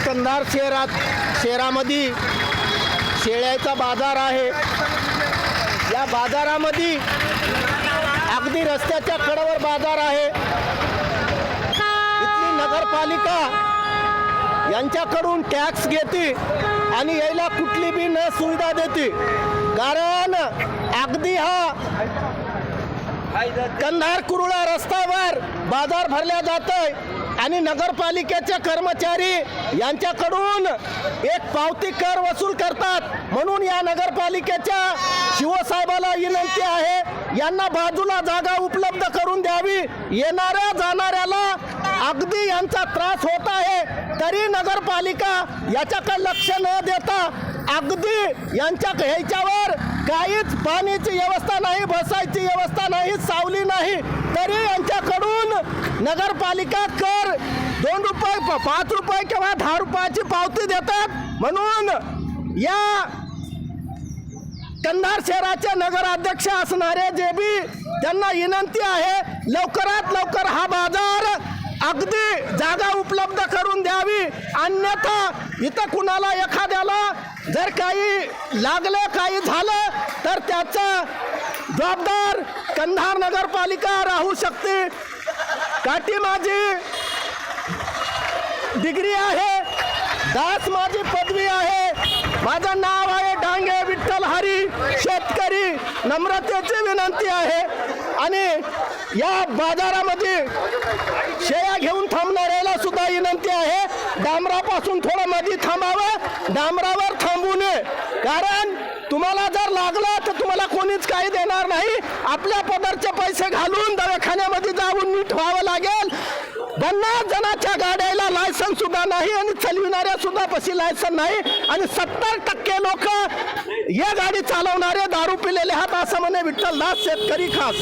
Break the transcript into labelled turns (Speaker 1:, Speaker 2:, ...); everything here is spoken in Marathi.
Speaker 1: कंधार शहरामध्ये शेळ्याचा बाजार आहे। या बाजारामध्ये अगदी रस्त्याच्या कडेवर बाजार आहे। इथली नगरपालिका यांच्याकडून टॅक्स घेते आणि यायला कुठली बी न सुविधा देते। कारण अगदी हा कंधार कुरुळा रस्त्यावर बाजार भरल्या जातोय आणि नगरपालिकेचे कर्मचारी यांच्याकडून एक पावती कर वसूल करतात। म्हणून या नगरपालिकेच्या शिवसाहेबाला विनंती आहे, यांना बाजूला जागा उपलब्ध करून द्यावी। येणाऱ्या जाणाऱ्याला अगदी यांचा त्रास होत आहे, तरी नगरपालिका याच्याकडे लक्ष न देता अगदी ह्याच्यावर काहीच पाण्याची व्यवस्था नाही, बसायची व्यवस्था नाही, सावली नाही, तरी यांच्याकडून नगरपालिका कर 2 रुपये 5 रुपये किंवा 10 रुपयाची पावती देतात। म्हणून या कंधार शहराचे नगराध्यक्ष असणारे जे बी त्यांना विनंती आहे, लवकरात लवकर हा बाजार अगदी जागा उपलब्ध करून द्यावी। अन्यथा इथं कुणाला एखाद्याला जर काही लागलं, काही झालं तर त्याचा जबाबदार कंधार नगरपालिका राहू शकते। काठी माझी डिग्री आहे, दास माझी पदवी आहे, माझं नाव आहे डांगे विठ्ठल हरी शेतकरी। नम्रतेची विनंती आहे आणि या बाजारामध्ये शेळ्या घेऊन थांबणाऱ्याला सुद्धा विनंती आहे, डांबरापासून थोडं मध्ये थांबावं, डांबरावर थांबू नये। कारण तुम्हाला जर लागलं तर तुम्हाला कोणीच काही देणार नाही। आपल्या पदरचे पैसे घालून दवाखान्यामध्ये जाऊन नीट व्हावं लागेल। 50 जणांच्या गाड्याला लायसन्स सुद्धा नाही आणि चालविणाऱ्या सुद्धा पशी लायसन्स नाही आणि 70% लोक या गाडी चालवणारे दारू पिलेले आहेत, असं म्हणे विठ्ठलदास शेतकरी खास।